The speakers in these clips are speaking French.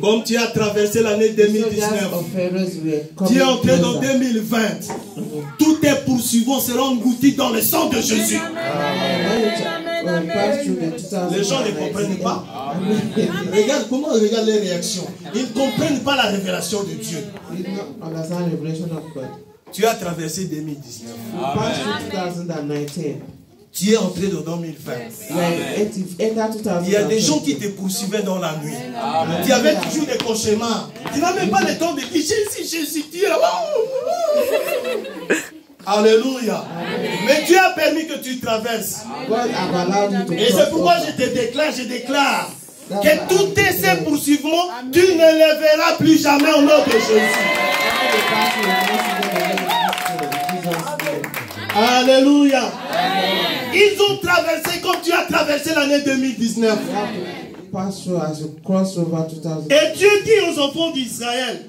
Comme tu as traversé l'année 2019, tu es entré dans 2020. Tous tes poursuivants seront engloutis dans le sang de Jésus. Les gens ne comprennent pas. Regarde comment regarde les réactions. Ils ne comprennent pas la révélation de Dieu. Tu as traversé 2019. Tu es entré dans 2020. Il y a des gens qui te poursuivaient dans la nuit. Tu avais toujours des cauchemars. Tu n'as même pas le temps de dire Jésus, tu es là. Alléluia. Mais Dieu a permis que tu traverses. Et c'est pourquoi je déclare que tous ces poursuivants, tu ne les verras plus jamais au nom de Jésus. Alléluia. Ils ont traversé comme tu as traversé l'année 2019. Et Dieu dit aux enfants d'Israël,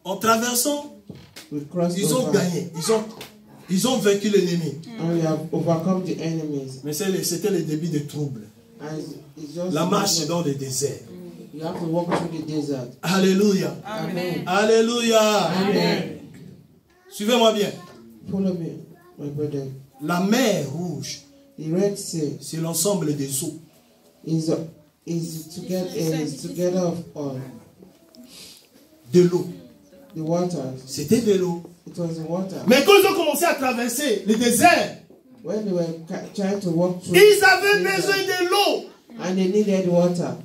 en traversant, ils ont gagné. Ils ont vaincu l'ennemi. Mais c'était le début des troubles. La marche dans le désert. Alléluia. Amen. Alléluia. Amen. Suivez-moi bien. Follow me, my brother. La mer rouge, c'est l'ensemble des eaux. Is together of all. De l'eau. The water. C'était de l'eau. It was the water. Mais quand ils ont commencé à traverser le désert, when they were trying to walk through, ils avaient besoin de l'eau. And they needed water.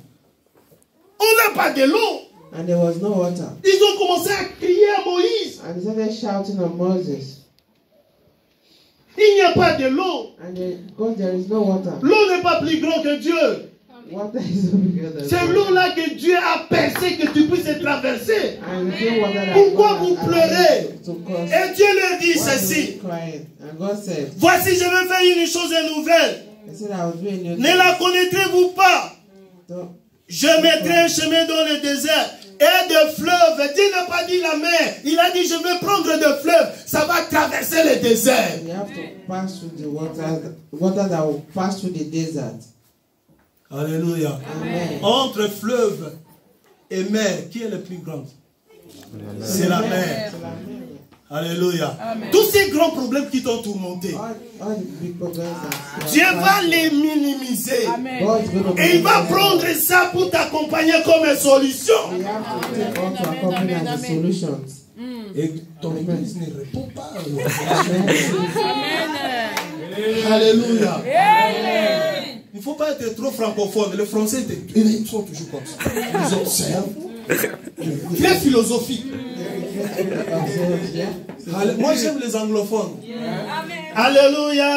On n'a pas de l'eau. And there was no water. Ils ont commencé à crier à Moïse. And they started shouting at Moses. Il n'y a pas de l'eau. And because there is no water. L'eau n'est pas plus grande que Dieu. Water is so bigger than c'est l'eau là que Dieu a percé que tu puisses traverser. And pourquoi vous pleurez? Et Dieu leur dit ceci. Voici, je vais faire une chose nouvelle. Ne la connaîtrez-vous pas? Je mettrai un chemin dans le désert et de fleuves. Dieu n'a pas dit la mer. Il a dit je vais prendre de fleuves. Ça va traverser le désert. You have to pass through the water that will pass through the desert. Alléluia. Amen. Entre fleuve et mer, qui est le plus grand? C'est la mer. Alléluia. Amen. Tous ces grands problèmes qui t'ont tourmenté, Dieu va les minimiser. Amen. Et il va prendre ça pour t'accompagner comme une solution. Et ton église ne répond pas. Alléluia. Il ne faut pas être trop francophone. Les Français, ils sont toujours comme ça. Ils observent. Très philosophique. Moi, j'aime les anglophones. Amen. Alléluia.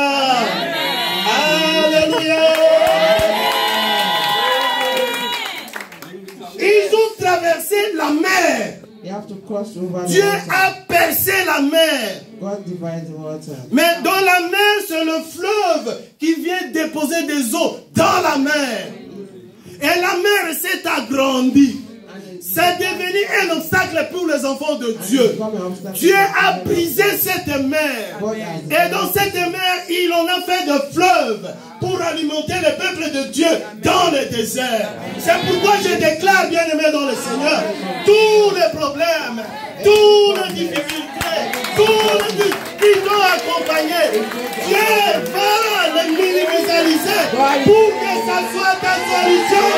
Alléluia. Ils ont traversé la mer. Dieu a percé la mer. Mais dans la mer, c'est le fleuve qui vient déposer des eaux dans la mer. Et la mer s'est agrandie. C'est devenu un obstacle pour les enfants de Dieu. Dieu a brisé cette mer. Et dans cette mer, il en a fait de fleuves pour alimenter le peuple de Dieu dans le désert. C'est pourquoi je déclare, bien-aimés dans le Seigneur, tous les problèmes, toutes les difficultés, tous les qui t'ont accompagné, Dieu va les minimaliser pour que ça soit ta solution.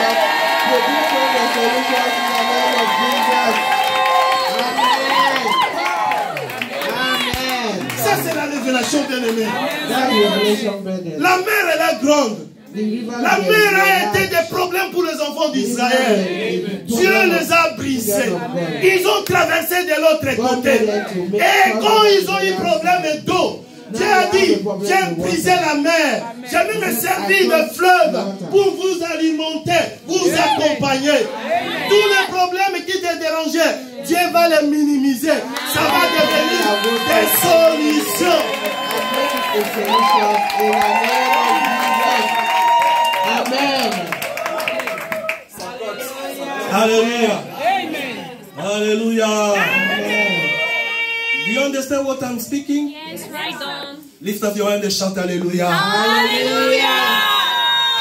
Ça, c'est la révélation, bien-aimée. La mer, elle est grande. La mer a été des problèmes pour les enfants d'Israël. Dieu les a brisés. Ils ont traversé de l'autre côté. Et quand ils ont eu problème d'eau, Dieu a dit, j'ai brisé la mer. J'ai même servi de fleuve pour vous alimenter, vous accompagner. Tous les problèmes qui te dérangeaient, Dieu va les minimiser. Ça va devenir des solutions. Amen. Alléluia. Amen. Alléluia. Amen. Do you understand what I'm speaking? Yes, right on. Lift up your hand and shout Alléluia. Hallelujah.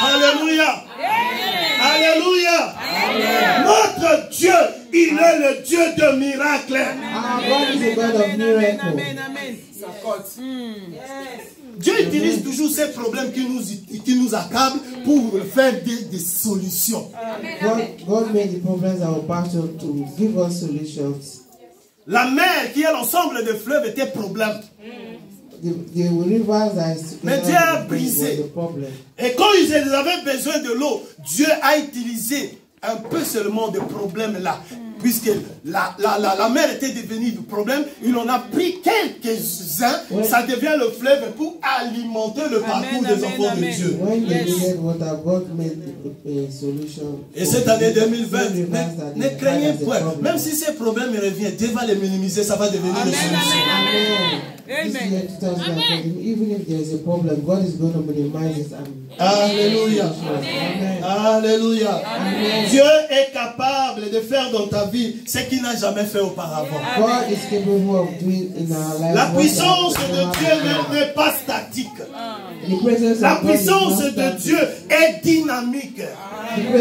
Alléluia. Alléluia. Notre Dieu, il est le Dieu de miracles. Our God is a God of miracles. Amen. Amen. Dieu utilise toujours ces problèmes qui nous accablent pour faire des solutions. God made the problems that were battle to give us solutions. La mer qui est l'ensemble des fleuves était problème. The rivers that is Mais Dieu a brisé. was the problem. Et quand ils avaient besoin de l'eau, Dieu a utilisé un peu seulement de problème là. Puisque la mer était devenue du problème, il en a pris quelques-uns, ça devient le fleuve pour alimenter le parcours des enfants de Dieu. When they needed water, God made a solution. Et cette année 2020, ne craignez point, même si ces problèmes reviennent, Dieu va les minimiser, ça va devenir une solution. This year 2020, even if there is a problem, God is going to minimize it. Alléluia. Amen. Alléluia. Amen. Dieu est capable de faire dans ta vie ce qu'il n'a jamais fait auparavant. God is capable of doing in our lives. La puissance de Dieu n'est pas statique. La puissance de Dieu est dynamique.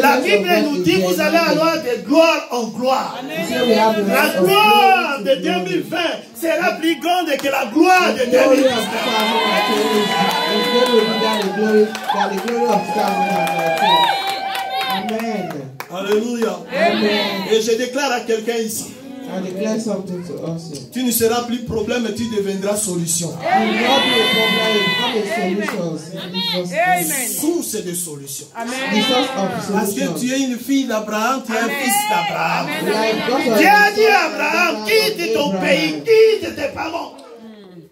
La Bible nous dit vous allez avoir de gloire en gloire. La gloire de 2020 sera plus grande que la gloire de 2019. Amen. Alléluia. Et je déclare à quelqu'un ici. I declare something to us. Tu ne seras plus problème, mais tu deviendras solution. You will not be a problem, you become a solution. Source de solution. The source of Parce que solution. tu es une fille d'Abraham, tu es un fils d'Abraham. Like Dieu a dit à Abraham, quitte ton pays, quitte tes parents.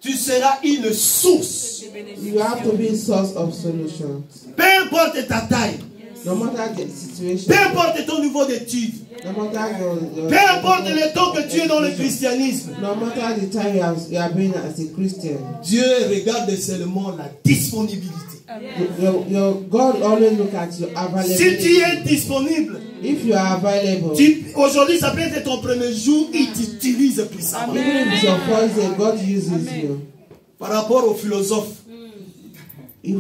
Tu seras une source. You have to be a source of solution. Peu importe ta taille, No matter the situation, peu importe ton niveau d'études, no matter your peu importe le temps que tu es dans le christianisme, no matter the time you have been as a Christian, Dieu regarde seulement la disponibilité. your God always look at your Si tu availability. es disponible, If you are available, aujourd'hui ça peut être ton premier jour, il t'utilise puissamment. even if it's your first day, God uses you. Par rapport aux philosophes, If,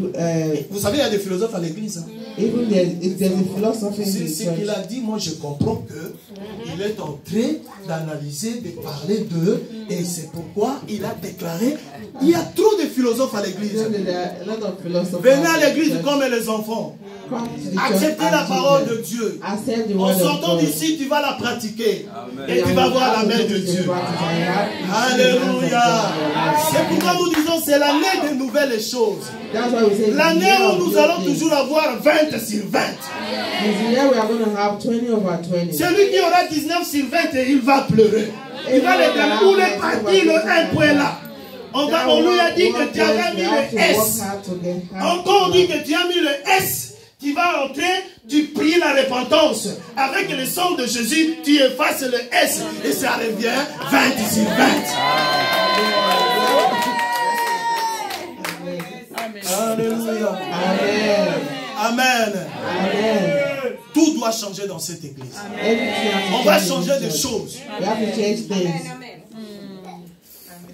vous savez, il y a des philosophes à l'église. Hein? even if there's a philosophy in C'est the ce qu'il church, a dit, moi je comprends que il est en train d'analyser, de parler d'eux, et c'est pourquoi il a déclaré, il y a trop de philosophes à l'église. there are a lot of philosophers Venez à in the l'église church. comme les enfants. Come to the church Acceptez and la parole children. de Dieu. Accept the En word of sortant God. d'ici, tu vas la pratiquer. Et And tu vas you voir la have to main put de it in Dieu. practice, and you have to see the hands of Alléluia. God in your life. C'est pourquoi nous disons c'est l'année de nouvelles choses. That's why we say L'année the year où of nous new allons things. toujours avoir 20 sur 20. This year we are going to have 20 over 20. Celui qui aura 19 sur 20, il va pleurer. Il va les dire, où est parti le 1 point là? On lui a dit que tu avais mis le S. Encore on dit que tu as mis le S. Tu vas entrer, tu pries la repentance. Avec le sang de Jésus, tu effaces le S. Et ça revient 20 sur 20. Alléluia. Amen. Amen. Tout doit changer dans cette église. Everything has to On va change in changer this de church. choses. We have to change things.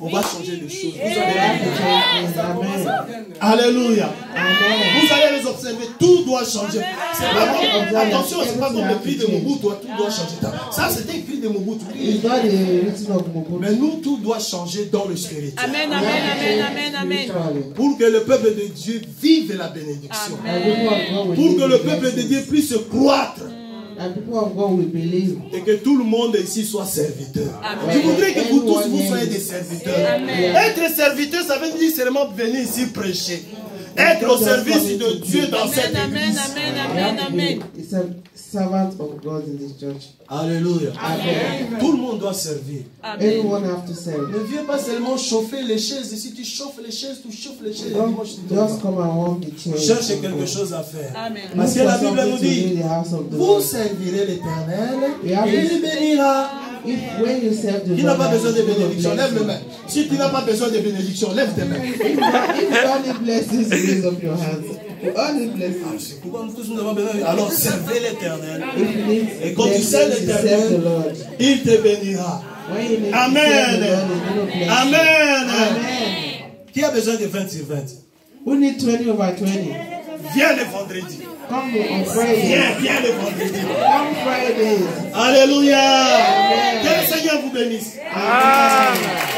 On va changer de choses. We have to change things. Amen. Alléluia. Amen. Vous allez les observer, tout doit changer. C'est pas comme, attention, c'est pas comme le cri de Mobutu, tout doit changer. Ça, c'était un cri de Mobutu. It's not the written of Mobutu. Mais nous, tout doit changer dans le spirituel. Amen, We amen, have to amen, change amen, amen. spiritually. Pour que le peuple de Dieu vive la bénédiction. And people of God will Pour que live le in peuple de blessings. Dieu puisse croître. And people of God will believe. Et que tout le monde ici soit serviteur. Je voudrais que vous tous, vous soyez des serviteurs. Être serviteur, ça veut dire seulement venir ici prêcher. Être au service de Dieu dans cette Amen, église. amen, amen, amen. It's a servant of God in this church. Alléluia. Amen. Tout le monde doit servir. Everyone have to serve. Ne viens pas seulement chauffer les chaises. Si tu chauffes les chaises, tu chauffes les chaises. Don't Dimanche, tu te vas. just come and warm the chair. Cherche quelque chose à faire. Amen. Parce que Look la for Bible nous something to do dit, in the house of the vous Lord. servirez l'Éternel Yeah, et il bénira. If when you serve the Qui n'a Lord, pas besoin de He will bénédiction? bless Lève le you. main. Si tu n'as pas besoin de bénédiction, lève tes mains. If you only blessings, raise up your hands. You only blessings. C'est pourquoi nous tous nous avons besoin. Alors servez l'Éternel. If you need Et quand tu sers blessings, you serve the l'Éternel, Lord. il te bénira. When you need to Amen. serve the Lord, He will bless you. Amen. Amen. Qui a besoin de 20 sur 20? Who need 20 over 20? Viens le vendredi. Come on Friday. Viens le vendredi. Come Friday. Alléluia. Que le Seigneur vous bénisse. Amen.